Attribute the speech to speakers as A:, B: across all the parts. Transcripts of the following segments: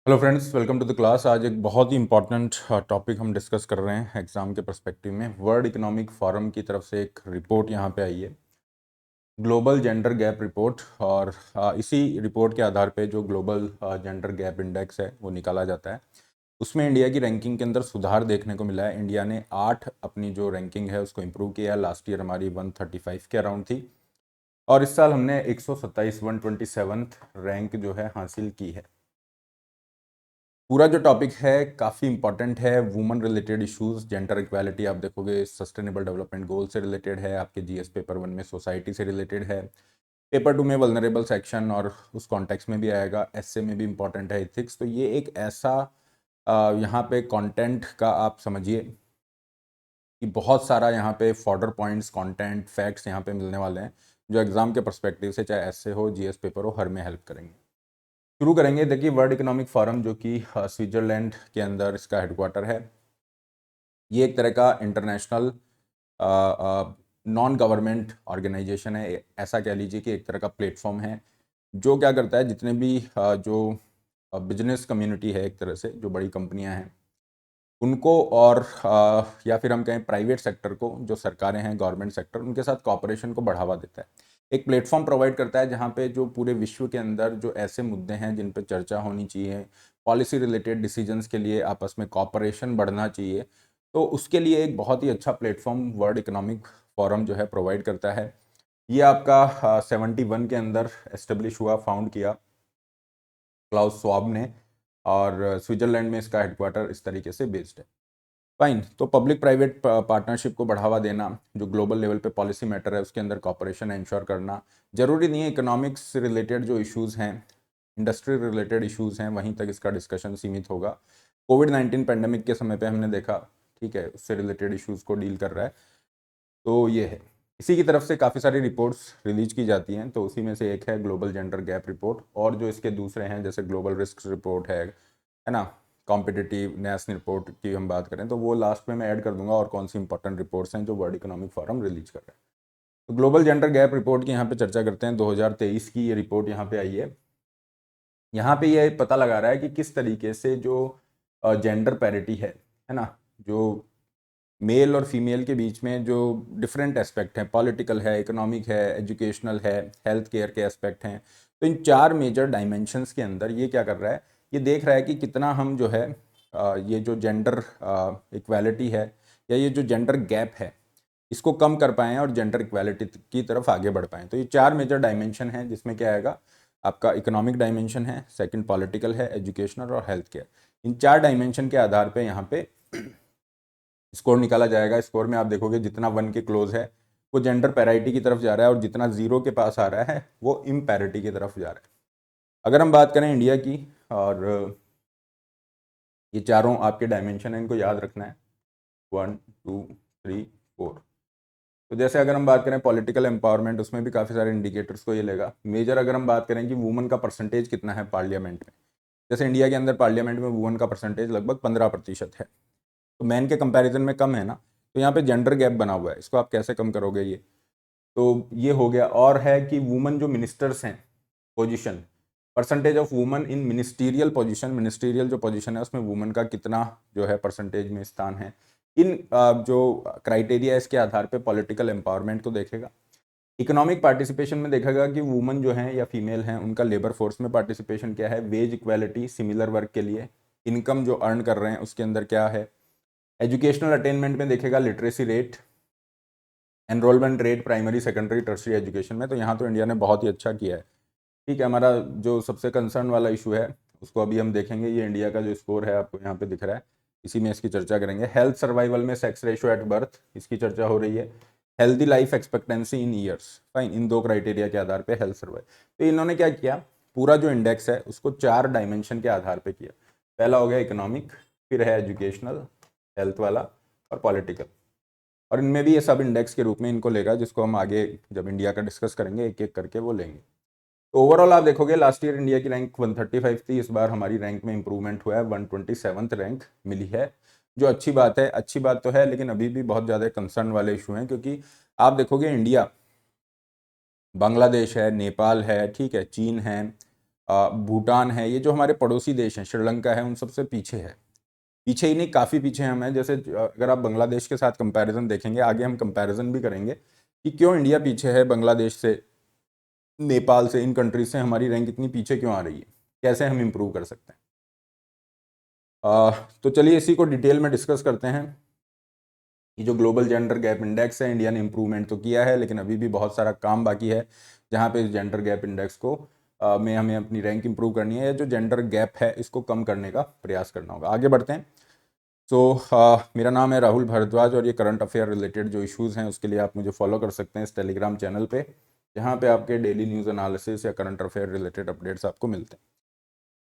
A: Hello friends, welcome to the class. आज एक बहुत ही इंपॉर्टेंट टॉपिक हम डिस्कस कर रहे हैं एग्जाम के पर्सपेक्टिव में। वर्ल्ड इकोनॉमिक फोरम की तरफ से एक रिपोर्ट यहाँ पे आई है, ग्लोबल जेंडर गैप रिपोर्ट। और इसी रिपोर्ट के आधार पे जो ग्लोबल जेंडर गैप इंडेक्स है वो निकाला जाता है। उसमें इंडिया की रैंकिंग के अंदर सुधार देखने को मिला है। इंडिया ने 8 अपनी जो रैंकिंग है उसको इम्प्रूव किया है। लास्ट ईयर हमारी 135 के अराउंड थी और इस साल हमने 127 127th रैंक जो है हासिल की है। पूरा जो टॉपिक है काफ़ी इंपॉर्टेंट है। Women related issues, gender equality आप देखोगे सस्टेनेबल डेवलपमेंट गोल से रिलेटेड है, आपके जीएस पेपर 1 में सोसाइटी से रिलेटेड है, पेपर 2 में वल्नरेबल सेक्शन और उस कॉन्टेक्स्ट में भी आएगा, एसए में भी इंपॉर्टेंट है इथिक्स। तो ये एक ऐसा यहाँ पे कंटेंट का आप समझिए कि बहुत सारा यहाँ पे फॉर्डर पॉइंट्स, कंटेंट, फैक्ट्स यहाँ पे मिलने वाले हैं जो एग्जाम के पर्सपेक्टिव से, चाहे एसए हो, जीएस पेपर हो, हर में हेल्प करेंगे। शुरू करेंगे। देखिए, वर्ल्ड इकोनॉमिक फोरम जो कि स्विट्जरलैंड के अंदर इसका हेडक्वार्टर है, ये एक तरह का इंटरनेशनल नॉन गवर्नमेंट ऑर्गेनाइजेशन है। ऐसा कह लीजिए कि एक तरह का प्लेटफॉर्म है जो क्या करता है, जितने भी जो बिजनेस कम्युनिटी है, एक तरह से जो बड़ी कंपनियां हैं उनको, और या फिर हम कहें प्राइवेट सेक्टर को, जो सरकारें हैं, गवर्नमेंट सेक्टर, उनके साथ कॉपरेशन को बढ़ावा देता है। एक प्लेटफॉर्म प्रोवाइड करता है जहाँ पे जो पूरे विश्व के अंदर जो ऐसे मुद्दे हैं जिन पे चर्चा होनी चाहिए, पॉलिसी रिलेटेड डिसीजंस के लिए आपस में कॉपरेशन बढ़ना चाहिए, तो उसके लिए एक बहुत ही अच्छा प्लेटफॉर्म वर्ल्ड इकोनॉमिक फोरम जो है प्रोवाइड करता है। ये आपका 71 के अंदर एस्टेब्लिश हुआ, फाउंड किया क्लाउस स्वाब ने, और स्विट्जरलैंड में इसका हेडक्वार्टर इस तरीके से बेस्ड है। फाइन। तो पब्लिक प्राइवेट पार्टनरशिप को बढ़ावा देना, जो ग्लोबल लेवल पे पॉलिसी मैटर है उसके अंदर कॉपरेशन इंश्योर करना, जरूरी नहीं है इकोनॉमिक्स से रिलेटेड जो इश्यूज़ हैं, इंडस्ट्री रिलेटेड इश्यूज़ हैं, वहीं तक इसका डिस्कशन सीमित होगा। कोविड-19 पेंडेमिक के समय पे हमने देखा, ठीक है, उससे रिलेटेड इश्यूज़ को डील कर रहा है। तो ये है। इसी की तरफ से काफ़ी सारी रिपोर्ट्स रिलीज की जाती हैं, तो उसी में से एक है ग्लोबल जेंडर गैप रिपोर्ट, और जो इसके दूसरे हैं जैसे ग्लोबल रिस्क रिपोर्ट है ना, कॉम्पिटिटिवनेस रिपोर्ट की हम बात करें तो वो लास्ट में मैं ऐड कर दूंगा, और कौन सी इंपॉर्टेंट रिपोर्ट्स हैं जो वर्ल्ड इकोनॉमिक फोरम रिलीज कर रहा है। तो ग्लोबल जेंडर गैप रिपोर्ट की यहाँ पे चर्चा करते हैं। 2023 की ये रिपोर्ट यहाँ पे आई है। यहाँ पे ये पता लगा रहा है कि किस तरीके से जो जेंडर पैरिटी है ना, जो मेल और फीमेल के बीच में जो डिफरेंट एस्पेक्ट हैं, पॉलिटिकल है, इकोनॉमिक है, एजुकेशनल है, हेल्थ केयर के एस्पेक्ट हैं, तो इन 4 मेजर डायमेंशंस के अंदर ये क्या कर रहा है, ये देख रहा है कि कितना हम जो है ये जो जेंडर इक्वालिटी है या ये जो जेंडर गैप है इसको कम कर पाएँ और जेंडर इक्वालिटी की तरफ आगे बढ़ पाएँ। तो ये 4 मेजर डायमेंशन हैं जिसमें क्या आएगा, आपका इकोनॉमिक डायमेंशन है, सेकंड पॉलिटिकल है, एजुकेशनल और हेल्थ केयर। इन 4 डायमेंशन के आधार पे यहाँ पे स्कोर निकाला जाएगा। स्कोर में आप देखोगे जितना 1 के क्लोज है वो जेंडर पैरिटी की तरफ जा रहा है, और जितना 0 के पास आ रहा है वो इम्पैरिटी की तरफ जा रहा है। अगर हम बात करें इंडिया की, और ये चारों आपके डायमेंशन है, इनको याद रखना है, 1 2 3 4। तो जैसे अगर हम बात करें पॉलिटिकल एम्पावरमेंट, उसमें भी काफ़ी सारे इंडिकेटर्स को ये लेगा मेजर। अगर हम बात करें कि वुमेन का परसेंटेज कितना है पार्लियामेंट में, जैसे इंडिया के अंदर पार्लियामेंट में वुमेन का परसेंटेज लगभग 15% है, तो मैन के कंपैरिजन में कम है ना, तो यहाँ पे जेंडर गैप बना हुआ है, इसको आप कैसे कम करोगे ये। तो ये हो गया। और है कि वुमेन जो मिनिस्टर्स हैं, position, percentage of women in ministerial position, ministerial जो पोजीशन है उसमें वुमेन का कितना जो है परसेंटेज में स्थान है। इन जो क्राइटेरिया है इसके आधार पे पॉलिटिकल एम्पावरमेंट को देखेगा। इकोनॉमिक पार्टिसिपेशन में देखेगा कि वुमेन जो है या फीमेल हैं उनका लेबर फोर्स में पार्टिसिपेशन क्या है, वेज इक्वालिटी सिमिलर वर्क के लिए, इनकम जो अर्न कर रहे हैं उसके अंदर क्या है। एजुकेशनल अटेनमेंट में देखेगा literacy rate, enrolment rate primary secondary tertiary education में। तो यहाँ तो इंडिया ने बहुत ही अच्छा किया है, ठीक है। हमारा जो सबसे कंसर्न वाला इशू है उसको अभी हम देखेंगे। ये इंडिया का जो स्कोर है आपको यहाँ पे दिख रहा है, इसी में इसकी चर्चा करेंगे। हेल्थ सर्वाइवल में सेक्स रेशियो एट बर्थ, इसकी चर्चा हो रही है। हेल्दी लाइफ एक्सपेक्टेंसी इन ईयर्स, फाइन, इन 2 क्राइटेरिया के आधार पे हेल्थ सर्वाइव। तो इन्होंने क्या किया, पूरा जो इंडेक्स है उसको 4 डायमेंशन के आधार पे किया। पहला हो गया इकोनॉमिक, फिर है एजुकेशनल, हेल्थ वाला और पॉलिटिकल, और इनमें भी ये सब इंडेक्स के रूप में इनको लेगा, जिसको हम आगे जब इंडिया का डिस्कस करेंगे एक एक करके वो लेंगे। तो ओवरऑल आप देखोगे लास्ट ईयर इंडिया की रैंक 135 थी, इस बार हमारी रैंक में इंप्रूवमेंट हुआ है, 127th रैंक मिली है, जो अच्छी बात है। अच्छी बात तो है, लेकिन अभी भी बहुत ज़्यादा कंसर्न वाले इशू हैं, क्योंकि आप देखोगे इंडिया, बांग्लादेश है, नेपाल है, ठीक है, चीन है, भूटान है, ये जो हमारे पड़ोसी देश हैं, श्रीलंका है, उन सबसे पीछे है। पीछे ही नहीं, काफ़ी पीछे हम हैं। जैसे अगर आप बांग्लादेश के साथ कंपैरिजन देखेंगे, आगे हम कंपैरिजन भी करेंगे कि क्यों इंडिया पीछे है बांग्लादेश से, नेपाल से, इन कंट्रीज से हमारी रैंक इतनी पीछे क्यों आ रही है, कैसे हम इम्प्रूव कर सकते हैं। तो चलिए इसी को डिटेल में डिस्कस करते हैं। ये जो ग्लोबल जेंडर गैप इंडेक्स है, इंडिया ने इम्प्रूवमेंट तो किया है, लेकिन अभी भी बहुत सारा काम बाकी है जहाँ पे इस जेंडर गैप इंडेक्स को में हमें अपनी रैंक इंप्रूव करनी है, या जो जेंडर गैप है इसको कम करने का प्रयास करना होगा। आगे बढ़ते हैं। मेरा नाम है राहुल भारद्वाज, और ये करंट अफेयर रिलेटेड जो इश्यूज़ हैं उसके लिए आप मुझे फॉलो कर सकते हैं इस टेलीग्राम चैनल पे, जहाँ पे आपके डेली न्यूज़ एनालिसिस या करंट अफेयर रिलेटेड अपडेट्स आपको मिलते हैं।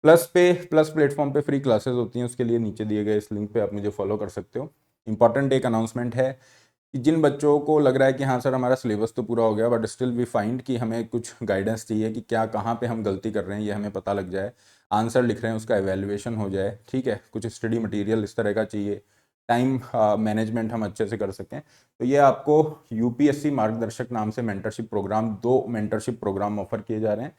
A: प्लस प्लेटफॉर्म पे फ्री क्लासेस होती हैं, उसके लिए नीचे दिए गए इस लिंक पे आप मुझे फॉलो कर सकते हो। इंपॉर्टेंट एक अनाउंसमेंट है कि जिन बच्चों को लग रहा है कि हाँ सर हमारा सिलेबस तो पूरा हो गया, बट स्टिल वी फाइंड कि हमें कुछ गाइडेंस चाहिए कि क्या कहाँ पे हम गलती कर रहे हैं, ये हमें पता लग जाए, आंसर लिख रहे हैं उसका एवेल्युएशन हो जाए, ठीक है, कुछ स्टडी मटेरियल इस तरह का चाहिए, टाइम मैनेजमेंट हम अच्छे से कर सकें, तो ये आपको यूपीएससी मार्गदर्शक नाम से mentorship program, 2 mentorship program offer किए जा रहे हैं।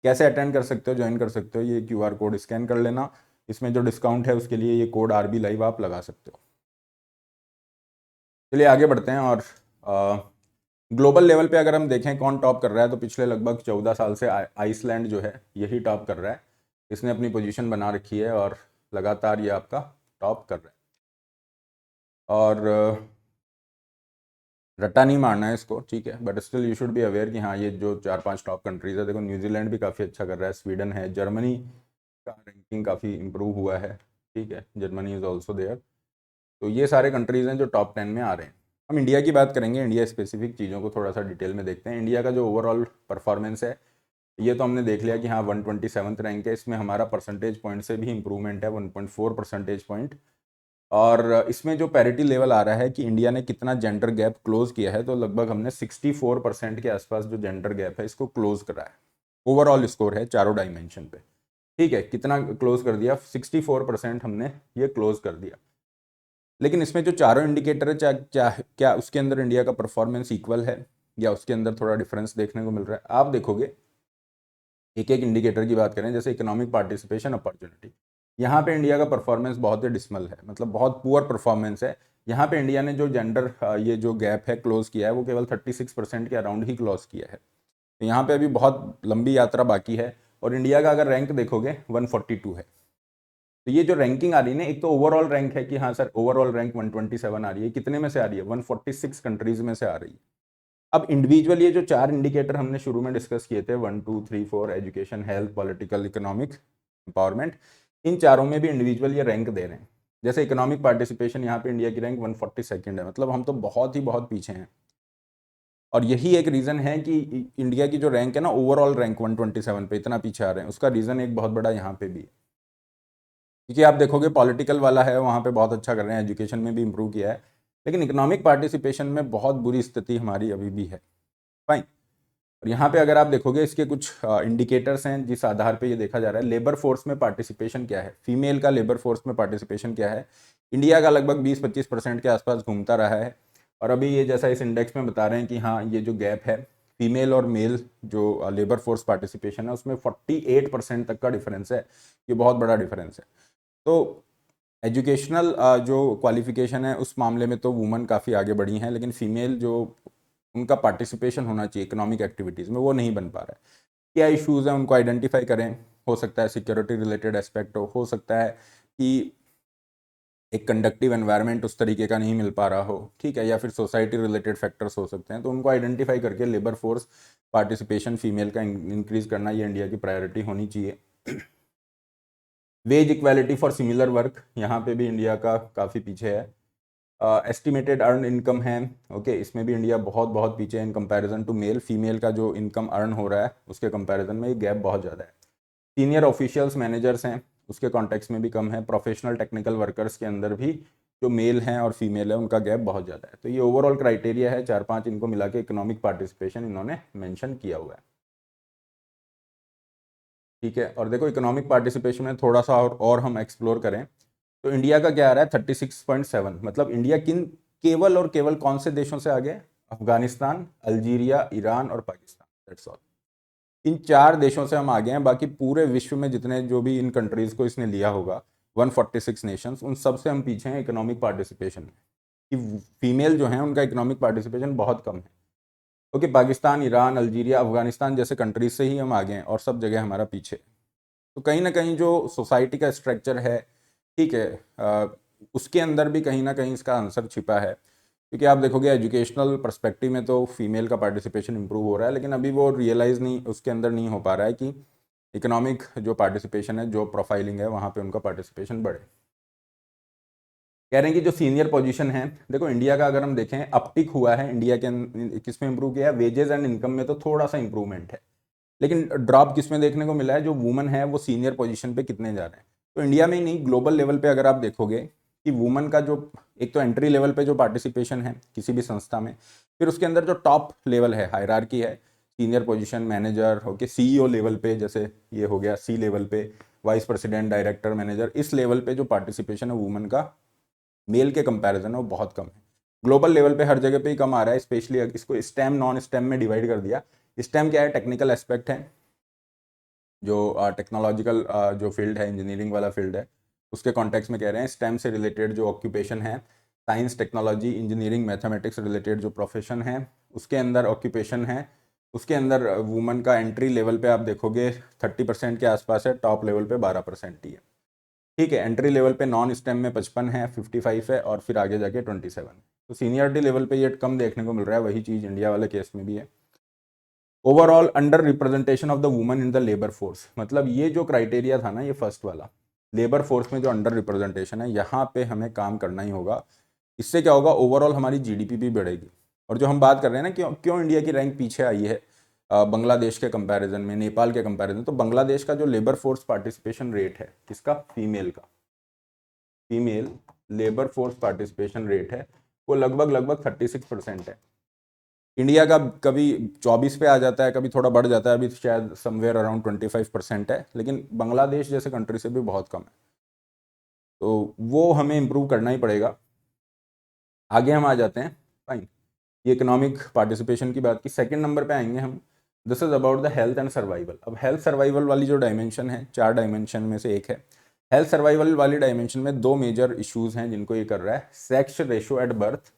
A: कैसे अटेंड कर सकते हो, ज्वाइन कर सकते हो, ये क्यूआर कोड स्कैन कर लेना, इसमें जो डिस्काउंट है उसके लिए ये कोड आरबी लाइव आप लगा सकते हो। चलिए आगे बढ़ते हैं। और ग्लोबल लेवल पे अगर हम देखें कौन टॉप कर रहा है, तो पिछले लगभग 14 साल से आइसलैंड जो है यही टॉप कर रहा है। इसने अपनी पोजीशन बना रखी है और लगातार ये आपका टॉप कर रहा है। और रट्टा नहीं मारना है इसको, ठीक है, but still you should be aware कि हाँ ये जो 4-5 टॉप कंट्रीज है, देखो न्यूजीलैंड भी काफ़ी अच्छा कर रहा है, स्वीडन है, जर्मनी का रैंकिंग काफ़ी इंप्रूव हुआ है, ठीक है, जर्मनी इज़ ऑल्सो देयर। तो ये सारे कंट्रीज़ हैं जो टॉप 10 में आ रहे हैं। हम इंडिया की बात करेंगे, इंडिया स्पेसिफिक चीज़ों को थोड़ा सा डिटेल में देखते हैं। इंडिया का जो ओवरऑल परफॉर्मेंस है, ये तो हमने देख लिया कि हाँ 127th रैंक है, इसमें हमारा परसेंटेज पॉइंट से भी इंप्रूवमेंट है, 1.4 परसेंटेज पॉइंट। और इसमें जो पैरिटी लेवल आ रहा है कि इंडिया ने कितना जेंडर गैप क्लोज किया है, तो लगभग हमने 64% के आसपास जो जेंडर गैप है इसको क्लोज करा है। ओवरऑल स्कोर है चारों डायमेंशन पे, ठीक है, कितना क्लोज कर दिया, 64% हमने ये क्लोज कर दिया। लेकिन इसमें जो चारों इंडिकेटर है, क्या क्या उसके अंदर इंडिया का परफॉर्मेंस इक्वल है या उसके अंदर थोड़ा डिफरेंस देखने को मिल रहा है। आप देखोगे एक एक इंडिकेटर की बात करें, जैसे इकोनॉमिक पार्टिसिपेशन अपॉर्चुनिटी, यहाँ पे इंडिया का परफॉर्मेंस बहुत ही डिसमल है, मतलब बहुत पुअर परफॉर्मेंस है। यहाँ पे इंडिया ने जो जेंडर ये जो गैप है क्लोज किया है, वो केवल 36% के अराउंड ही क्लोज किया है। तो यहाँ पे अभी बहुत लंबी यात्रा बाकी है। और इंडिया का अगर रैंक देखोगे 142 है। तो ये जो रैंकिंग आ रही है ना, एक तो ओवरऑल रैंक है कि हाँ सर ओवरऑल रैंक 127 आ रही है, कितने में से आ रही है, 146 कंट्रीज में से आ रही है। अब इंडिविजुअल ये जो 4 इंडिकेटर हमने शुरू में डिस्कस किए थे, 1 2 3 4, education, health, political, economic empowerment, इन चारों में भी इंडिविजुअल ये रैंक दे रहे हैं। जैसे इकोनॉमिक पार्टिसिपेशन, यहाँ पे इंडिया की रैंक 142 है, मतलब हम तो बहुत ही बहुत पीछे हैं। और यही एक रीज़न है कि इंडिया की जो रैंक है ना, ओवरऑल रैंक 127 पे इतना पीछे आ रहे हैं, उसका रीज़न एक बहुत बड़ा यहाँ पे भी है। क्योंकि आप देखोगे पॉलिटिकल वाला है वहाँ पे बहुत अच्छा कर रहे हैं, एजुकेशन में भी इंप्रूव किया है, लेकिन इकोनॉमिक पार्टिसिपेशन में बहुत बुरी स्थिति हमारी अभी भी है। फाइन। और यहाँ पे अगर आप देखोगे इसके कुछ इंडिकेटर्स हैं जिस आधार पे ये देखा जा रहा है, लेबर फोर्स में पार्टिसिपेशन क्या है, फीमेल का लेबर फोर्स में पार्टिसिपेशन क्या है। इंडिया का लगभग 20-25% के आसपास घूमता रहा है। और अभी ये जैसा इस इंडेक्स में बता रहे हैं कि हाँ ये जो गैप है फीमेल और मेल जो लेबर फोर्स पार्टिसिपेशन है उसमें 48% तक का डिफरेंस है। ये बहुत बड़ा डिफरेंस है। तो एजुकेशनल जो क्वालिफिकेशन है उस मामले में तो वुमन काफ़ी आगे बढ़ी हैं, लेकिन फीमेल जो उनका पार्टिसिपेशन होना चाहिए इकोनॉमिक एक्टिविटीज़ में वो नहीं बन पा रहा है। क्या इश्यूज़ हैं उनको आइडेंटिफाई करें। हो सकता है सिक्योरिटी रिलेटेड एस्पेक्ट हो सकता है कि एक कंडक्टिव एनवायरनमेंट उस तरीके का नहीं मिल पा रहा हो, ठीक है, या फिर सोसाइटी रिलेटेड फैक्टर्स हो सकते हैं। तो उनको आइडेंटिफाई करके लेबर फोर्स पार्टिसिपेशन फीमेल का इंक्रीज करना ये इंडिया की प्रायोरिटी होनी चाहिए। Wage equality for similar work, यहाँ पे भी इंडिया का काफ़ी पीछे है। एस्टिमेटेड अर्न इनकम है, ओके, इसमें भी इंडिया बहुत बहुत पीछे है in comparison to male. Female का जो इनकम अर्न हो रहा है उसके कंपैरिजन में ये गैप बहुत ज़्यादा है। सीनियर ऑफिशियल्स मैनेजर्स हैं उसके कॉन्टेक्स्ट में भी कम है। प्रोफेशनल टेक्निकल वर्कर्स के अंदर भी जो मेल हैं और फीमेल है उनका गैप बहुत ज़्यादा है। तो ये ओवरऑल क्राइटेरिया है, 4-5 इनको मिला के इकोनॉमिक पार्टिसिपेशन इन्होंने मेंशन किया हुआ है, ठीक है। और देखो इकोनॉमिक पार्टिसिपेशन में थोड़ा सा और हम एक्सप्लोर करें तो इंडिया का क्या आ रहा है 36.7, मतलब इंडिया किन केवल और केवल कौन से देशों से आगे, अफगानिस्तान, अल्जीरिया, ईरान और पाकिस्तान, दैट्स ऑल। इन 4 देशों से हम आगे हैं। बाकी पूरे विश्व में जितने जो भी इन कंट्रीज़ को इसने लिया होगा 146 नेशंस, उन सब से हम पीछे हैं इकोनॉमिक पार्टिसिपेशन में, कि फीमेल जो हैं उनका इकोनॉमिक पार्टिसिपेशन बहुत कम है। Okay, Pakistan, Iran, Algeria, Afghanistan जैसे कंट्रीज से ही हम आगे हैं और सब जगह हमारा पीछे। तो कहीं ना कहीं जो सोसाइटी का स्ट्रक्चर है, ठीक है, उसके अंदर भी कहीं ना कहीं इसका आंसर छिपा है। क्योंकि आप देखोगे एजुकेशनल पर्सपेक्टिव में तो फीमेल का पार्टिसिपेशन इंप्रूव हो रहा है, लेकिन अभी वो रियलाइज़ नहीं, उसके अंदर नहीं हो पा रहा है कि इकोनॉमिक जो पार्टिसिपेशन है, जो प्रोफाइलिंग है, वहाँ पे उनका पार्टिसिपेशन बढ़े। कह रहे हैं कि जो सीनियर पोजीशन है, देखो इंडिया का अगर हम देखें अपटिक हुआ है, इंडिया के किस में इंप्रूव किया है, वेजेस एंड इनकम में तो थोड़ा सा इंप्रूवमेंट है, लेकिन ड्रॉप किस में देखने को मिला है, जो वुमन है वो सीनियर पोजीशन पे कितने जा रहे हैं। तो इंडिया में ही नहीं, ग्लोबल लेवल पे अगर आप देखोगे कि वुमन का जो एक तो एंट्री लेवल पे जो पार्टिसिपेशन है किसी भी संस्था में, फिर उसके अंदर जो टॉप लेवल है, हायरार्की है, senior position, manager, okay, CEO level पे, जैसे ये हो गया सी लेवल पे, वाइस प्रेसिडेंट, डायरेक्टर, मैनेजर, इस लेवल पे जो पार्टिसिपेशन है वुमन का मेल के कंपैरिजन है वो बहुत कम है। ग्लोबल लेवल पे हर जगह पे ही कम आ रहा है। स्पेशली इसको स्टेम नॉन स्टेम में डिवाइड कर दिया। स्टेम क्या है, टेक्निकल एस्पेक्ट है, जो टेक्नोलॉजिकल जो फील्ड है, इंजीनियरिंग वाला फील्ड है, उसके कॉन्टेक्स्ट में कह रहे हैं। स्टेम से रिलेटेड जो ऑक्यूपेशन है, science, technology, engineering, mathematics related जो प्रोफेशन है, उसके अंदर ऑक्यूपेशन है, उसके अंदर वुमन का एंट्री लेवल पे आप देखोगे 30% के आसपास है, टॉप लेवल पे 12% ही है। ठीक है, एंट्री लेवल पे नॉन स्टेम में 55 है, 55 है, और फिर आगे जाके 27। तो सीनियरिटी लेवल पे ये कम देखने को मिल रहा है। वही चीज़ इंडिया वाले केस में भी है। Overall under representation of the woman in the labour force, मतलब ये जो क्राइटेरिया था ना, ये फर्स्ट वाला, लेबर फोर्स में जो अंडर रिप्रेजेंटेशन है, यहाँ पे हमें काम करना ही होगा। इससे क्या होगा, ओवरऑल हमारी जीडीपी भी बढ़ेगी। और जो हम बात कर रहे हैं ना, क्यों क्यों इंडिया की रैंक पीछे आई है बांग्लादेश के कंपैरिजन में, नेपाल के कंपैरिजन, तो बांग्लादेश का जो लेबर फोर्स पार्टिसिपेशन रेट है, किसका, फीमेल का, female labour force participation rate है, वो लगभग 36% है। इंडिया का कभी 24 पे आ जाता है, कभी थोड़ा बढ़ जाता है, अभी शायद समवेयर अराउंड 25% है, लेकिन बांग्लादेश जैसे कंट्री से भी बहुत कम है। तो वो हमें इम्प्रूव करना ही पड़ेगा। आगे हम आ जाते हैं, फाइन, ये इकोनॉमिक पार्टिसिपेशन की बात की। सेकंड नंबर पे आएंगे हम, this is about the health and survival. अब हेल्थ सर्वाइवल वाली जो डायमेंशन है, 4 डायमेंशन में से एक है। हेल्थ सर्वाइवल वाली डायमेंशन में 2 मेजर इश्यूज हैं जिनको ये कर रहा है, sex ratio at birth,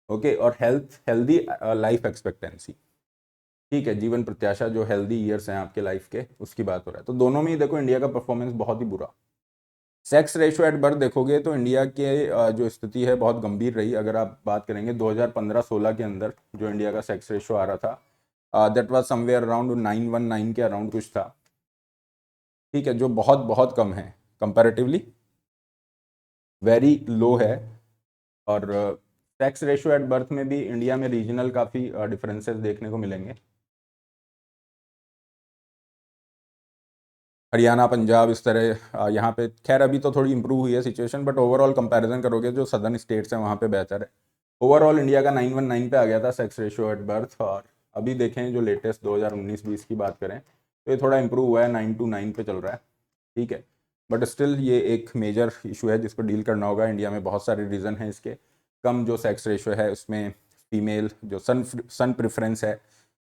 A: okay, और हेल्दी लाइफ एक्सपेक्टेंसी। ठीक है, जीवन प्रत्याशा, जो हेल्दी ईयर्स हैं आपके लाइफ के, उसकी बात हो रहा है। तो दोनों में ही देखो इंडिया का परफॉर्मेंस बहुत ही बुरा। सेक्स रेशो एट बर्थ देखोगे तो इंडिया के जो स्थिति है बहुत गंभीर रही। अगर आप बात करेंगे 2015-16 के अंदर जो इंडिया का सेक्स रेशो आ रहा था, दैट वाज समवेयर अराउंड 919 के अराउंड कुछ था। ठीक है, जो बहुत बहुत कम है, कंपैरेटिवली वेरी लो है। और सेक्स रेशो एट बर्थ में भी इंडिया में रीजनल काफ़ी डिफरेंसेस देखने को मिलेंगे। हरियाणा, पंजाब, इस तरह यहाँ पे खैर अभी तो थोड़ी इंप्रूव हुई है सिचुएशन, बट ओवरऑल कंपैरिजन करोगे जो सदर्न स्टेट्स हैं वहाँ पे बेहतर है। ओवरऑल इंडिया का 919 पे आ गया था सेक्स रेशियो एट बर्थ, और अभी देखें जो लेटेस्ट 2019-20 की बात करें तो ये थोड़ा इंप्रूव हुआ है, 929 पे चल रहा है। ठीक है, बट स्टिल ये एक मेजर इशू है जिसको डील करना होगा। इंडिया में बहुत सारे रीज़न हैं इसके। कम जो सेक्स रेशियो है उसमें फीमेल जो सन प्रेफरेंस है,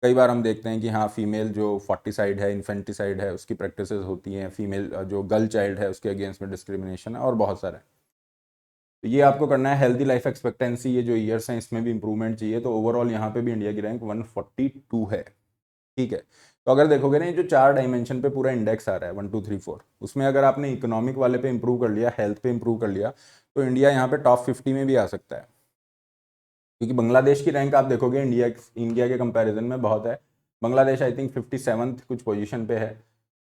A: कई बार हम देखते हैं कि हाँ, फीमेल जो फोर्टिसाइड है, इन्फेंटिसाइड है, उसकी प्रैक्टिसेस होती हैं। फीमेल जो गर्ल चाइल्ड है उसके अगेंस्ट में डिस्क्रिमिनेशन है, और बहुत सारा है। तो ये आपको करना है। हेल्दी लाइफ एक्सपेक्टेंसी, ये जो ईयर्स हैं इसमें भी इंप्रूवमेंट चाहिए। तो ओवरऑल यहाँ पे भी इंडिया की रैंक 142 है। ठीक है, तो अगर देखोगे ना, ये जो 4 डायमेंशन पे पूरा इंडेक्स आ रहा है 1 2 3 4, उसमें अगर आपने इकोनॉमिक वाले पे इंप्रूव कर लिया, हेल्थ पे इंप्रूव कर लिया, तो इंडिया यहाँ पे टॉप 50 में भी आ सकता है। क्योंकि बांग्लादेश की रैंक आप देखोगे इंडिया इंडिया के कंपैरिजन में बहुत है। बांग्लादेश आई थिंक 57th कुछ पोजीशन पे है।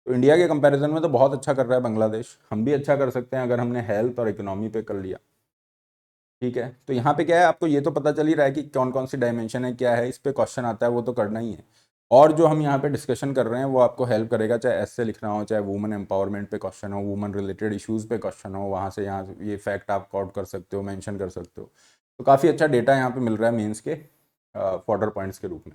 A: तो इंडिया के कंपैरिजन में तो बहुत अच्छा कर रहा है बांग्लादेश। हम भी अच्छा कर सकते हैं अगर हमने हेल्थ और इकोनॉमी पे कर लिया। ठीक है, तो यहाँ पे क्या है, आपको ये तो पता चल ही रहा है कि कौन कौन सी डायमेंशन है, क्या है, इस पे क्वेश्चन आता है, वो तो करना ही है। और जो हम यहाँ पे डिस्कशन कर रहे हैं वो आपको हेल्प करेगा, चाहे ऐसे लिखना हो, चाहे वुमेन एम्पावरमेंट पे क्वेश्चन हो, वुमेन रिलेटेड इश्यूज़ पे क्वेश्चन हो, वहाँ से यहाँ ये फैक्ट आप कॉट कर सकते हो, मेंशन कर सकते हो। तो काफ़ी अच्छा डेटा यहाँ पे मिल रहा है मेंस के फॉर्डर पॉइंट्स के रूप में।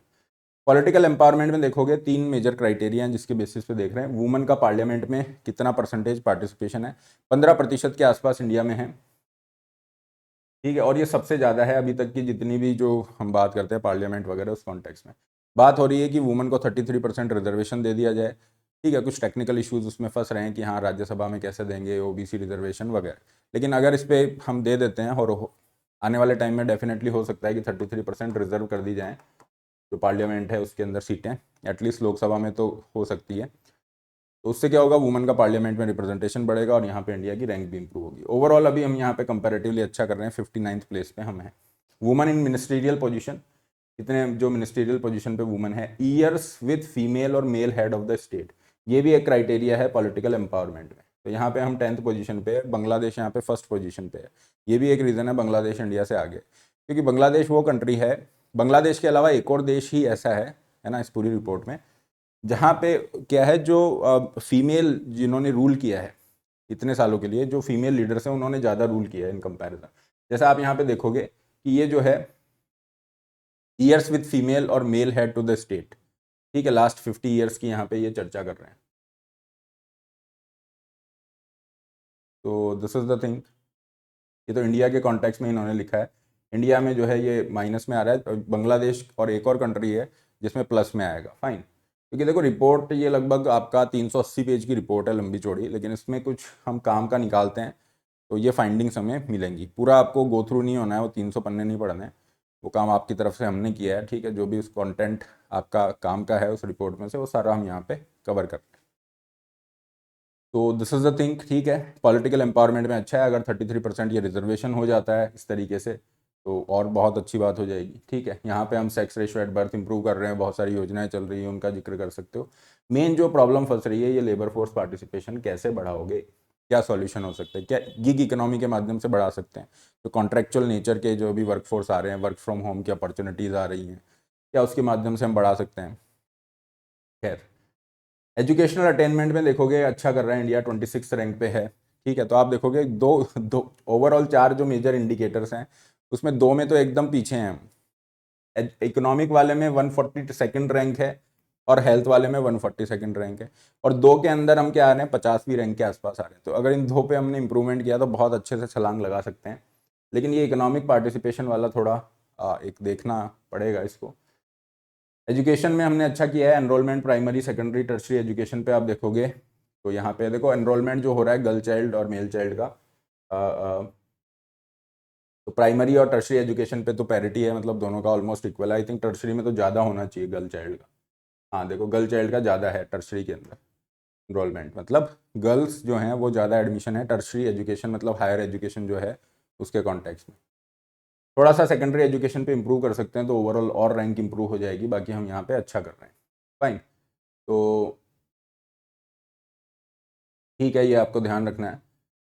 A: पॉलिटिकल एम्पावरमेंट में देखोगे 3 मेजर क्राइटेरिया हैं जिसके बेसिस पे देख रहे हैं। वुमेन का पार्लियामेंट में कितना परसेंटेज पार्टिसिपेशन है, 15% के आसपास इंडिया में है। ठीक है, और ये सबसे ज़्यादा है अभी तक की जितनी भी जो हम बात करते हैं पार्लियामेंट वगैरह उस कॉन्टेक्स्ट में। बात हो रही है कि वुमेन को 33% रिजर्वेशन दे दिया जाए। ठीक है, कुछ टेक्निकल इश्यूज उसमें फंस रहे हैं कि हाँ राज्यसभा में कैसे देंगे ओबीसी रिजर्वेशन वगैरह, लेकिन अगर इस पर हम दे देते हैं और आने वाले टाइम में डेफिनेटली हो सकता है कि 33% रिजर्व कर दी जाए, जो पार्लियामेंट है उसके अंदर सीटें एटलीस्ट लोकसभा में तो हो सकती है। तो उससे क्या होगा, वुमेन का पार्लियामेंट में रिप्रेजेंटेशन बढ़ेगा और यहाँ पे इंडिया की रैंक भी इंप्रूव होगी। ओवरऑल अभी हम यहाँ पे कंपैरेटिवली अच्छा कर रहे हैं, 59th प्लेस पे हम हैं। वुमेन इन मिनिस्ट्रियल पोजीशन, इतने जो मिनिस्ट्रियल पोजीशन पे वुमेन है, ईयर्स विद फीमेल और male head of the state, ये भी एक क्राइटेरिया है पॉलिटिकल एम्पावरमेंट में। तो यहाँ पे हम 10th पोजीशन पे है, बांग्लादेश यहाँ पे फर्स्ट पोजीशन पे है। ये भी एक रीज़न है बांग्लादेश इंडिया से आगे, क्योंकि बांग्लादेश वो कंट्री है, बांग्लादेश के अलावा एक और देश ही ऐसा है ना इस पूरी रिपोर्ट में, जहाँ पे क्या है, जो फीमेल जिन्होंने रूल किया है इतने सालों के लिए, जो फीमेल लीडर्स हैं उन्होंने ज़्यादा रूल किया है इन कंपैरिजन। जैसा आप यहाँ पे देखोगे कि ये जो है ईयर्स विद फीमेल और male head to the state, ठीक है, लास्ट 50 ईयर्स की यहाँ पे ये चर्चा कर रहे हैं। तो दिस इज द थिंग, ये तो इंडिया के कॉन्टेक्स्ट में इन्होंने लिखा है। इंडिया में जो है ये माइनस में आ रहा है, बांग्लादेश और एक और कंट्री है जिसमें प्लस में आएगा, फाइन। क्योंकि देखो रिपोर्ट ये लगभग आपका 380 पेज की रिपोर्ट है, लंबी चौड़ी, लेकिन इसमें कुछ हम काम का निकालते हैं तो ये फाइंडिंग्स हमें मिलेंगी। पूरा आपको गो थ्रू नहीं होना है, वो 300 पन्ने नहीं पढ़ने, वो काम आपकी तरफ से हमने किया है, ठीक है। जो भी उस कंटेंट आपका काम का है उस रिपोर्ट में से, वो सारा हम यहाँ पे कवर करते हैं। तो दिस इज़ द थिंग, ठीक है। पॉलिटिकल एम्पावरमेंट में अच्छा है, अगर 33% ये रिजर्वेशन हो जाता है इस तरीके से तो और बहुत अच्छी बात हो जाएगी, ठीक है। यहाँ पे हम sex ratio at birth improve कर रहे हैं, बहुत सारी योजनाएं चल रही हैं, उनका जिक्र कर सकते हो। मेन जो प्रॉब्लम फंस रही है, ये लेबर फोर्स पार्टिसिपेशन कैसे बढ़ाओगे, क्या सॉल्यूशन हो सकता है, क्या गिग इकोनॉमी के माध्यम से बढ़ा सकते हैं, तो कॉन्ट्रेक्चुअल नेचर के जो भी वर्क फोर्स आ रहे हैं, वर्क फ्रॉम होम की अपॉर्चुनिटीज़ आ रही हैं, क्या उसके माध्यम से हम बढ़ा सकते हैं। खैर, एजुकेशनल अटेनमेंट में देखोगे अच्छा कर रहा है इंडिया, 26 रैंक पे है, ठीक है। तो आप देखोगे दो दो ओवरऑल 4 जो मेजर इंडिकेटर्स हैं उसमें 2 में तो एकदम पीछे हैं हम। इकोनॉमिक वाले में 142nd रैंक है और हेल्थ वाले में 142nd रैंक है, और 2 के अंदर हम क्या आ रहे हैं, 50वीं रैंक के आसपास आ रहे हैं। तो अगर इन 2 पे हमने इंप्रूवमेंट किया तो बहुत अच्छे से छलांग लगा सकते हैं। लेकिन ये इकोनॉमिक पार्टिसिपेशन वाला थोड़ा एक देखना पड़ेगा इसको। एजुकेशन में हमने अच्छा किया है, enrolment primary secondary tertiary education पे आप देखोगे तो यहाँ पे देखो एनरोलमेंट जो हो रहा है गर्ल चाइल्ड और मेल चाइल्ड का, तो प्राइमरी और टर्शरी एजुकेशन पे तो पैरिटी है, मतलब दोनों का ऑलमोस्ट इक्वल है। आई थिंक टर्शरी में तो ज़्यादा होना चाहिए गर्ल चाइल्ड का। हाँ देखो गर्ल चाइल्ड का ज़्यादा है टर्शरी के अंदर इनरोलमेंट, मतलब गर्ल्स जो हैं वो ज़्यादा एडमिशन है टर्शरी एजुकेशन, मतलब हायर एजुकेशन जो है उसके कॉन्टेक्स्ट में। थोड़ा सा सेकेंडरी एजुकेशन पे इंप्रूव कर सकते हैं तो ओवरऑल और रैंक इंप्रूव हो जाएगी, बाकी हम यहाँ पे अच्छा कर रहे हैं, फाइन। तो ठीक है, ये आपको ध्यान रखना है।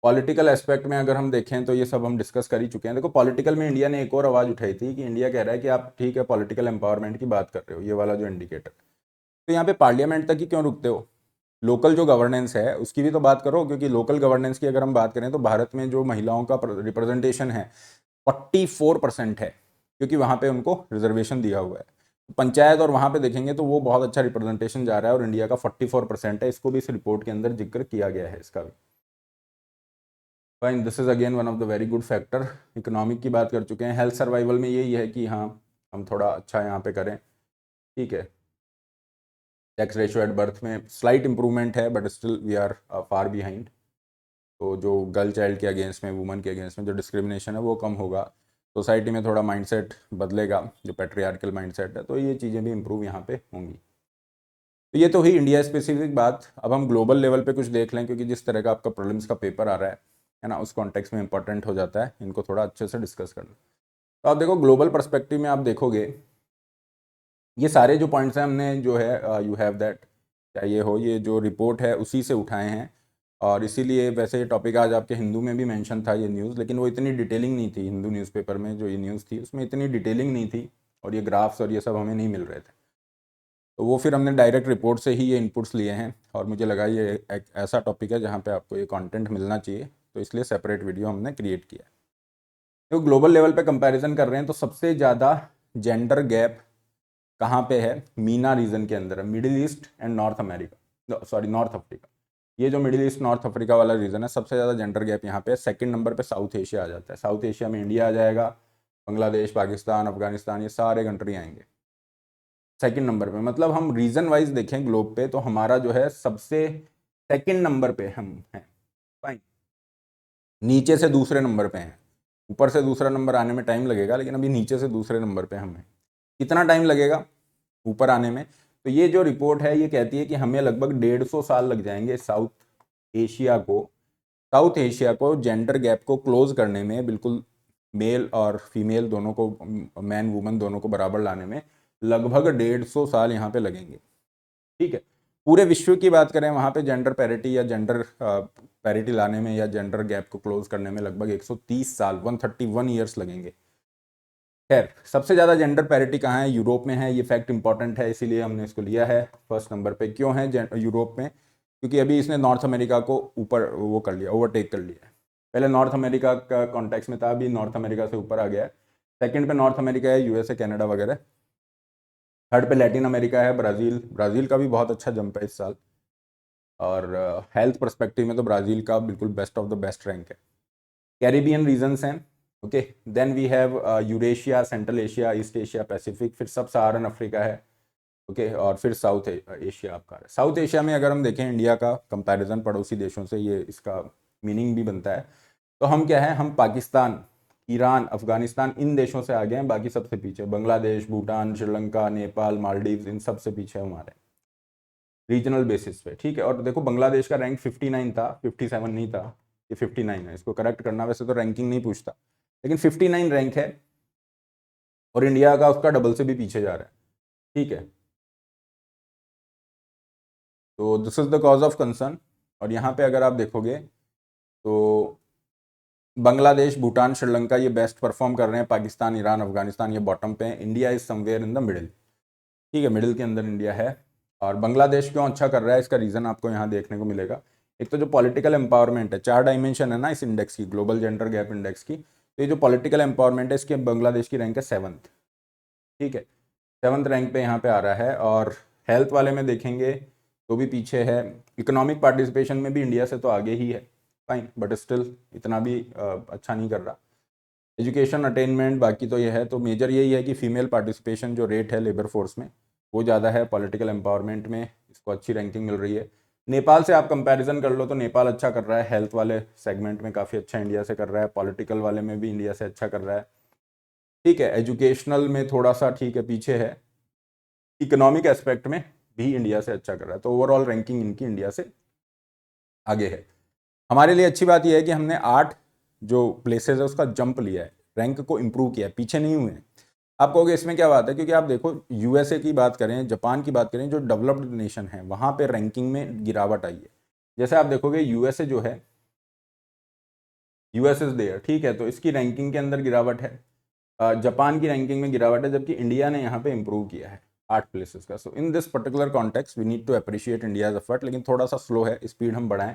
A: पॉलिटिकल एस्पेक्ट में अगर हम देखें तो ये सब हम डिस्कस कर ही चुके हैं। देखो पॉलिटिकल में इंडिया ने एक और आवाज़ उठाई थी कि इंडिया कह रहा है कि आप ठीक है पॉलिटिकल एम्पावरमेंट की बात कर रहे हो, ये वाला जो इंडिकेटर, तो यहाँ पे पार्लियामेंट तक ही क्यों रुकते हो, लोकल जो गवर्नेंस है उसकी भी तो बात करो। क्योंकि लोकल गवर्नेंस की अगर हम बात करें तो भारत में जो महिलाओं का रिप्रेजेंटेशन है 44% है, क्योंकि वहाँ पे उनको रिजर्वेशन दिया हुआ है। पंचायत और वहाँ पे देखेंगे तो वो बहुत अच्छा रिप्रेजेंटेशन जा रहा है, और इंडिया का 44% है, इसको भी इस रिपोर्ट के अंदर जिक्र किया गया है इसका भी। Fine, this is again one of the very good factor. Economic की बात कर चुके हैं, हेल्थ सर्वाइवल में यही है कि हाँ हम थोड़ा अच्छा यहाँ पे करें, ठीक है। सेक्स रेशियो एट बर्थ में स्लाइट इंप्रूवमेंट है but still we are far behind. तो जो गर्ल चाइल्ड के अगेंस्ट में, वुमन के अगेंस्ट में जो डिस्क्रिमिनेशन है वो कम होगा, सोसाइटी में थोड़ा माइंडसेट बदलेगा, जो पेट्रियार्कल माइंडसेट है, तो ये चीज़ें भी इंप्रूव यहाँ पे होंगी। तो ये तो हुई इंडिया स्पेसिफिक बात। अब हम ग्लोबल लेवल पे कुछ देख लें, क्योंकि जिस तरह का आपका प्रीलिम्स का पेपर आ रहा है ना, उस कॉन्टेक्स्ट में इंपॉर्टेंट हो जाता है इनको थोड़ा अच्छे से डिस्कस करना। तो आप देखो ग्लोबल पर्सपेक्टिव में आप देखोगे ये सारे जो पॉइंट्स हैं हमने जो है यू हैव दैट, चाहे ये हो, ये जो रिपोर्ट है उसी से उठाए हैं। और इसीलिए वैसे ये टॉपिक आज आपके हिंदू में भी मेंशन था ये न्यूज़, लेकिन वो इतनी डिटेलिंग नहीं थी, हिंदू न्यूज़पेपर में जो ये न्यूज़ थी उसमें इतनी डिटेलिंग नहीं थी, और ये ग्राफ्स और ये सब हमें नहीं मिल रहे थे। तो वो फिर हमने डायरेक्ट रिपोर्ट से ही ये इनपुट्स लिए हैं, और मुझे लगा ये एक ऐसा टॉपिक है जहाँ पे आपको ये कंटेंट मिलना चाहिए, तो इसलिए सेपरेट वीडियो हमने क्रिएट किया है। तो ग्लोबल लेवल पे कंपैरिजन कर रहे हैं तो सबसे ज़्यादा जेंडर गैप कहाँ पे है, मीना रीजन के अंदर है, middle east and north America, sorry north Africa. ये जो मिडिल ईस्ट नॉर्थ अफ्रीका वाला रीजन है, सबसे ज़्यादा जेंडर गैप यहाँ पे है। सेकंड नंबर पे साउथ एशिया आ जाता है, साउथ एशिया में इंडिया आ जाएगा, बांग्लादेश, पाकिस्तान, अफगानिस्तान, ये सारे कंट्री आएंगे। सेकंड नंबर पे, मतलब हम रीजन वाइज देखें ग्लोब पे तो हमारा जो है सबसे सेकंड नंबर पे हम हैं। फाइन, नीचे से दूसरे नंबर पे हैं। ऊपर से दूसरा नंबर आने में टाइम लगेगा, लेकिन अभी नीचे से दूसरे नंबर पे हम हैं। कितना टाइम लगेगा ऊपर आने में? तो ये जो रिपोर्ट है ये कहती है कि हमें लगभग 150 साल लग जाएंगे एशिया को साउथ एशिया को जेंडर गैप को क्लोज करने में, बिल्कुल मेल और फीमेल दोनों को, मैन वुमन दोनों को बराबर लाने में लगभग 150 साल यहाँ पे लगेंगे। ठीक है, पूरे विश्व की बात करें वहाँ पे जेंडर पैरिटी या जेंडर पैरिटी लाने में या जेंडर गैप को क्लोज करने में लगभग 130 साल 131 ईयर्स लगेंगे। खैर, सबसे ज़्यादा जेंडर पैरिटी कहाँ है? यूरोप में है। ये फैक्ट इंपॉर्टेंट है, इसीलिए हमने इसको लिया है फर्स्ट नंबर पे। क्यों है यूरोप में? क्योंकि अभी इसने नॉर्थ अमेरिका को ऊपर वो कर लिया, ओवरटेक कर लिया है। पहले नॉर्थ अमेरिका का कॉन्टेक्स्ट में था, अभी नॉर्थ अमेरिका से ऊपर आ गया है। सेकंड पे नॉर्थ अमेरिका है, यूएसए, कनाडा वगैरह। थर्ड पे लैटिन अमेरिका है, ब्राज़ील। ब्राज़ील का भी बहुत अच्छा जंप है इस साल, और हेल्थ पर्सपेक्टिव में तो ब्राज़ील का बिल्कुल best of the best rank है। कैरिबियन रीजन्स हैं, okay. Then we have Eurasia, central Asia, east Asia, Pacific, फिर सब सहारन अफ्रीका है, ओके। और फिर साउथ एशिया आपका है। साउथ एशिया में अगर हम देखें इंडिया का कंपैरिजन पड़ोसी देशों से, ये इसका मीनिंग भी बनता है। तो हम क्या है, हम पाकिस्तान, ईरान, अफगानिस्तान, इन देशों से आगे हैं, बाकी सबसे पीछे। बांग्लादेश, भूटान, श्रीलंका, नेपाल, मालदीव, इन सबसे पीछे हमारे रीजनल बेसिस पे। ठीक है, और देखो बांग्लादेश का रैंक 59 था, 57 नहीं था, ये 59 है। इसको करेक्ट करना, वैसे तो रैंकिंग नहीं पूछता, लेकिन 59 रैंक है, और इंडिया का उसका डबल से भी पीछे जा रहा है। ठीक है, तो this is the cause of concern. और यहाँ पे अगर आप देखोगे तो बांग्लादेश, भूटान, श्रीलंका ये बेस्ट परफॉर्म कर रहे हैं। पाकिस्तान, ईरान, अफगानिस्तान ये बॉटम पे हैं। India is somewhere in the middle. ठीक है, मिडिल के अंदर इंडिया है। और बांग्लादेश क्यों अच्छा कर रहा है, इसका रीज़न आपको यहाँ देखने को मिलेगा। एक तो जो पॉलिटिकल एम्पावरमेंट है, 4 डायमेंशन है ना इस इंडेक्स की, ग्लोबल जेंडर गैप इंडेक्स की। तो ये जो पॉलिटिकल एम्पावरमेंट है, इसकी बांग्लादेश की रैंक है 7th। ठीक है, 7th रैंक पे यहाँ पे आ रहा है। और हेल्थ वाले में देखेंगे तो भी पीछे है। इकोनॉमिक पार्टिसिपेशन में भी इंडिया से तो आगे ही है, फाइन, बट स्टिल इतना भी अच्छा नहीं कर रहा। एजुकेशन अटेनमेंट बाकी तो ये है। तो मेजर यही है कि फीमेल पार्टिसिपेशन जो रेट है लेबर फोर्स में वो ज़्यादा है। पॉलिटिकल एम्पावरमेंट में इसको अच्छी रैंकिंग मिल रही है। नेपाल से आप कंपैरिजन कर लो तो नेपाल अच्छा कर रहा है, हेल्थ वाले सेगमेंट में काफ़ी अच्छा इंडिया से कर रहा है, पॉलिटिकल वाले में भी इंडिया से अच्छा कर रहा है। ठीक है, एजुकेशनल में थोड़ा सा ठीक है, पीछे है। इकोनॉमिक एस्पेक्ट में भी इंडिया से अच्छा कर रहा है। तो ओवरऑल रैंकिंग इनकी इंडिया से आगे है। हमारे लिए अच्छी बात यह है कि हमने 8 जो प्लेसेस है उसका जंप लिया है, रैंक को इम्प्रूव किया है, पीछे नहीं हुए हैं। आप कहोगे इसमें क्या बात है? क्योंकि आप देखो यूएसए की बात करें, जापान की बात करें, जो डेवलप्ड नेशन है वहाँ पे रैंकिंग में गिरावट आई है। जैसे आप देखोगे यूएसए जो है, यूएस इज देयर, ठीक है, तो इसकी रैंकिंग के अंदर गिरावट है। जापान की रैंकिंग में गिरावट है, जबकि इंडिया ने यहाँ पे इंप्रूव किया है 8 प्लेसेस का। So in this particular context we need to appreciate India's effort, लेकिन थोड़ा सा स्लो है, स्पीड हम बढ़ाएं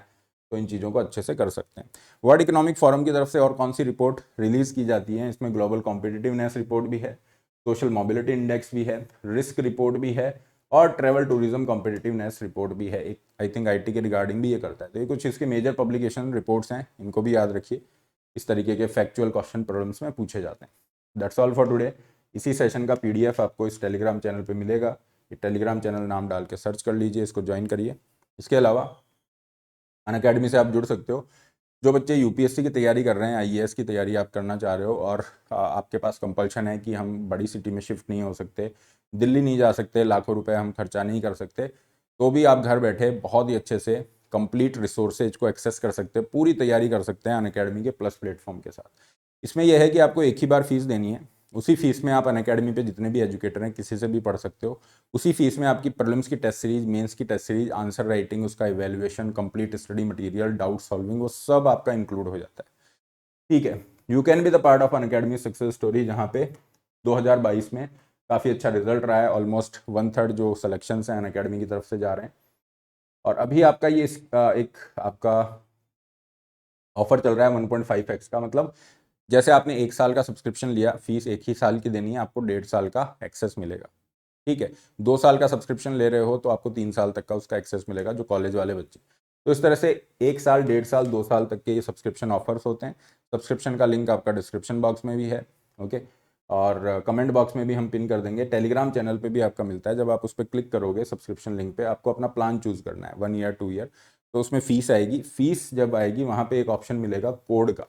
A: तो इन चीज़ों को अच्छे से कर सकते हैं। वर्ल्ड इकोनॉमिक फोरम की तरफ से और कौन सी रिपोर्ट रिलीज की जाती है? इसमें ग्लोबल कॉम्पिटिटिवनेस रिपोर्ट भी है, सोशल मोबिलिटी इंडेक्स भी है, रिस्क रिपोर्ट भी है, और ट्रेवल टूरिज्म कॉम्पिटिटिवनेस रिपोर्ट भी है। एक आई थिंक आईटी के रिगार्डिंग भी ये करता है। तो ये कुछ इसके मेजर पब्लिकेशन रिपोर्ट्स हैं, इनको भी याद रखिए। इस तरीके के फैक्चुअल क्वेश्चन प्रॉब्लम्स में पूछे जाते हैं। That's all for today. इसी सेशन का पीडीएफ आपको इस टेलीग्राम चैनल पे मिलेगा। ये टेलीग्राम चैनल नाम डाल के सर्च कर लीजिए, इसको ज्वाइन करिए। इसके अलावा अनअकैडमी से आप जुड़ सकते हो। जो बच्चे यूपीएससी की तैयारी कर रहे हैं, आईएएस की तैयारी आप करना चाह रहे हो, और आपके पास कंपल्शन है कि हम बड़ी सिटी में शिफ्ट नहीं हो सकते, दिल्ली नहीं जा सकते, लाखों रुपए हम खर्चा नहीं कर सकते, तो भी आप घर बैठे बहुत ही अच्छे से कंप्लीट रिसोर्सेज को एक्सेस कर सकते हैं, पूरी तैयारी कर सकते हैं अनअकैडमी के प्लस प्लेटफॉर्म के साथ। इसमें यह है कि आपको एक ही बार फीस देनी है। उसी फीस में आप अनअकैडमी पे जितने भी एजुकेटर हैं किसी से भी पढ़ सकते हो। उसी फीस में आपकी प्रीलिम्स की टेस्ट सीरीज, मेंस की टेस्ट सीरीज, आंसर राइटिंग, उसका evaluation, complete study material, doubt solving, वो सब आपका इंक्लूड हो जाता है। ठीक है, you can be the part of Unacademy success story, जहाँ पे 2022 में काफ़ी अच्छा रिजल्ट रहा है। ऑलमोस्ट 1/3 जो सिलेक्शन हैं अनअकैडमी की तरफ से जा रहे हैं। और अभी आपका ये एक आपका ऑफर चल रहा है 1.5x का। मतलब जैसे आपने 1 साल का सब्सक्रिप्शन लिया, फीस 1 ही साल की देनी है, आपको 1.5 साल का एक्सेस मिलेगा। ठीक है, 2 साल का सब्सक्रिप्शन ले रहे हो तो आपको 3 साल तक का उसका एक्सेस मिलेगा, जो कॉलेज वाले बच्चे। तो इस तरह से 1 साल, 1.5 साल, 2 साल तक के ये सब्सक्रिप्शन ऑफर्स होते हैं। सब्सक्रिप्शन का लिंक आपका डिस्क्रिप्शन बॉक्स में भी है, ओके। और कमेंट बॉक्स में भी हम पिन कर देंगे। टेलीग्राम चैनल पे भी आपका मिलता है, जब आप उस पर क्लिक करोगे सब्सक्रिप्शन लिंक पे, आपको अपना प्लान चूज़ करना है 1 ईयर 2 ईयर, तो उसमें फ़ीस आएगी। फ़ीस जब आएगी वहाँ पे एक ऑप्शन मिलेगा कोड का,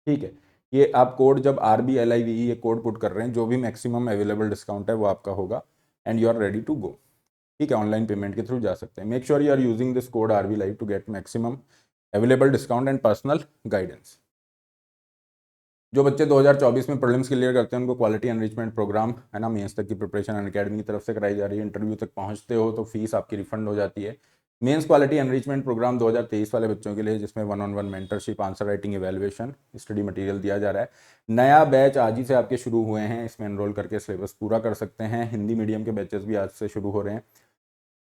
A: ठीक है। ये आप कोड जब RBLIVE ये कोड पुट कर रहे हैं, जो भी मैक्सिमम अवेलेबल डिस्काउंट है वो आपका होगा and you are ready to go, ठीक है। ऑनलाइन पेमेंट के थ्रू जा सकते हैं। Make sure you are using this code RBLIVE to get maximum available discount and personal guidance. जो बच्चे 2024 में प्रीलिम्स क्लियर करते हैं उनको क्वालिटी एनरिचमेंट प्रोग्राम है ना, मेंस तक की प्रिपरेशन अनअकैडमी की तरफ से कराई जा रही है। इंटरव्यू तक पहुंचते हो तो फीस आपकी रिफंड हो जाती है। मेंस क्वालिटी एनरिचमेंट प्रोग्राम 2023 वाले बच्चों के लिए, जिसमें 1-on-1 mentorship, answer writing, evaluation, study material दिया जा रहा है। नया बैच आज ही से आपके शुरू हुए हैं, इसमें एनरोल करके सिलेबस पूरा कर सकते हैं। हिंदी मीडियम के बैचेस भी आज से शुरू हो रहे हैं।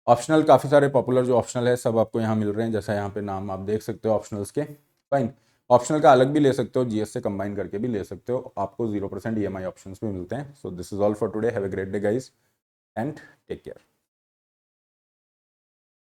A: ऑप्शनल काफ़ी सारे पॉपुलर जो ऑप्शनल है सब आपको यहाँ मिल रहे हैं, जैसा यहाँ पे नाम आप देख सकते हो ऑप्शनल्स के। फाइन, ऑप्शनल का अलग भी ले सकते हो, GS से कंबाइन करके भी ले सकते हो, आपको 0% EMI ऑप्शंस भी मिलते हैं। So this is all for today, have a great day guys and take care.